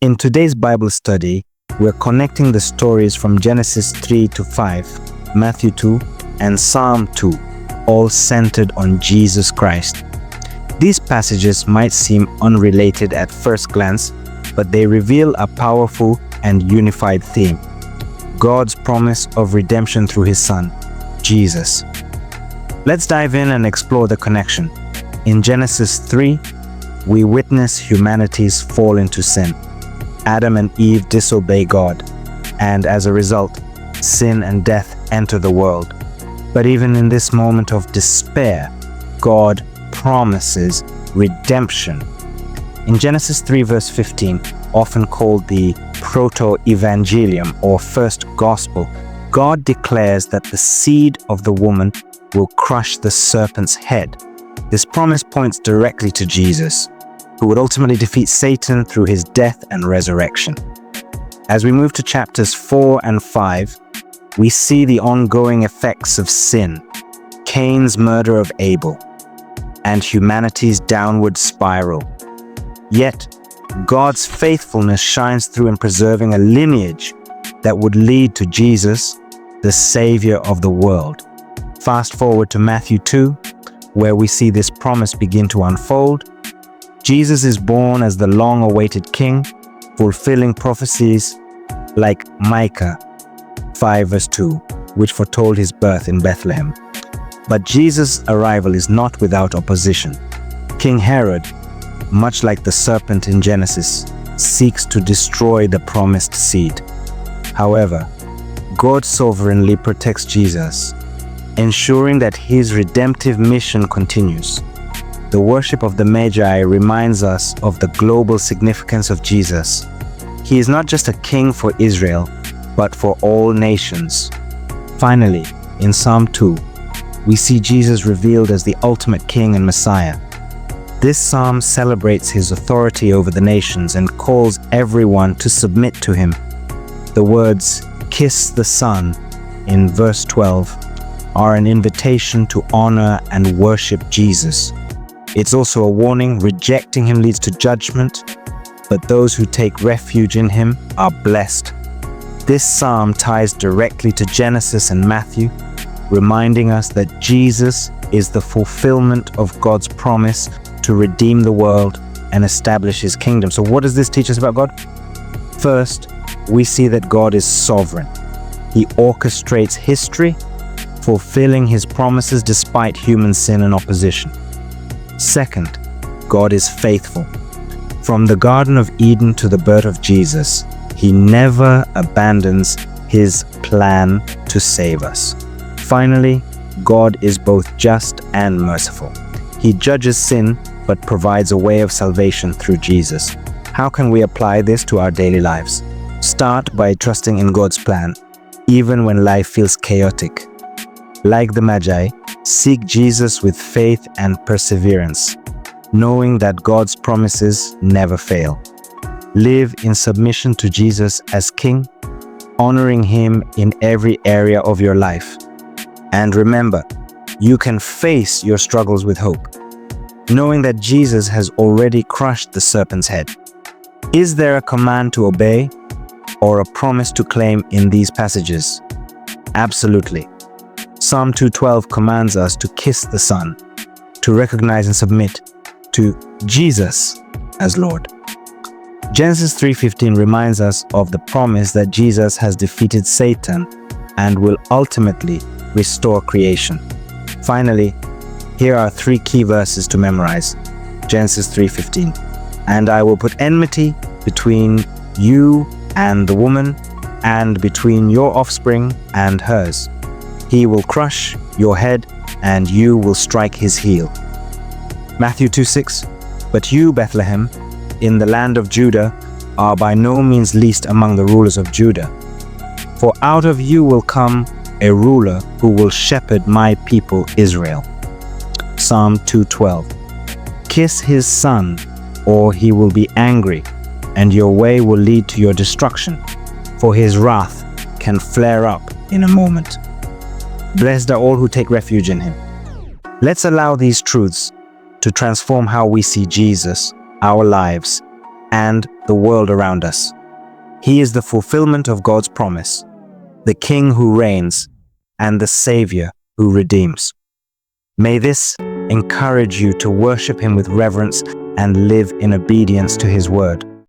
In today's Bible study, we're connecting the stories from Genesis 3 to 5, Matthew 2, and Psalm 2, all centered on Jesus Christ. These passages might seem unrelated at first glance, but they reveal a powerful and unified theme: God's promise of redemption through His Son, Jesus. Let's dive in and explore the connection. In Genesis 3, we witness humanity's fall into sin. Adam and Eve disobey God, and as a result, sin and death enter the world. But even in this moment of despair, God promises redemption. In Genesis 3 verse 15, often called the proto-evangelium or first gospel, God declares that the seed of the woman will crush the serpent's head. This promise points directly to Jesus, who would ultimately defeat Satan through his death and resurrection. As we move to chapters 4 and 5, we see the ongoing effects of sin, Cain's murder of Abel, and humanity's downward spiral. Yet, God's faithfulness shines through in preserving a lineage that would lead to Jesus, the Savior of the world. Fast forward to Matthew 2, where we see this promise begin to unfold. Jesus is born as the long-awaited king, fulfilling prophecies like Micah 5 verse 2, which foretold his birth in Bethlehem. But Jesus' arrival is not without opposition. King Herod, much like the serpent in Genesis, seeks to destroy the promised seed. However, God sovereignly protects Jesus, ensuring that his redemptive mission continues. The worship of the Magi reminds us of the global significance of Jesus. He is not just a king for Israel, but for all nations. Finally, in Psalm 2, we see Jesus revealed as the ultimate king and Messiah. This psalm celebrates his authority over the nations and calls everyone to submit to him. The words, "Kiss the Son," in verse 12, are an invitation to honor and worship Jesus. It's also a warning: rejecting him leads to judgment, but those who take refuge in him are blessed. This psalm ties directly to Genesis and Matthew, reminding us that Jesus is the fulfillment of God's promise to redeem the world and establish his kingdom. So what does this teach us about God? First, we see that God is sovereign. He orchestrates history, fulfilling his promises despite human sin and opposition. Second, God is faithful. From the Garden of Eden to the birth of Jesus, he never abandons his plan to save us. Finally, God is both just and merciful. He judges sin, but provides a way of salvation through Jesus. How can we apply this to our daily lives? Start by trusting in God's plan, even when life feels chaotic. Like the Magi, seek Jesus with faith and perseverance, knowing that God's promises never fail. Live in submission to Jesus as King, honoring him in every area of your life. And remember, you can face your struggles with hope, knowing that Jesus has already crushed the serpent's head. Is there a command to obey or a promise to claim in these passages? Absolutely. Psalm 2:12 commands us to kiss the Son, to recognize and submit to Jesus as Lord. Genesis 3:15 reminds us of the promise that Jesus has defeated Satan and will ultimately restore creation. Finally, here are 3 key verses to memorize. Genesis 3:15. "And I will put enmity between you and the woman, and between your offspring and hers. He will crush your head, and you will strike his heel." Matthew 2:6. "But you, Bethlehem, in the land of Judah, are by no means least among the rulers of Judah. For out of you will come a ruler who will shepherd my people Israel." Psalm 2:12. "Kiss his son, or he will be angry, and your way will lead to your destruction, for his wrath can flare up in a moment." Blessed are all who take refuge in him. Let's allow these truths to transform how we see Jesus, our lives, and the world around us. He is the fulfillment of God's promise, the King who reigns, and the Savior who redeems. May this encourage you to worship Him with reverence and live in obedience to His word.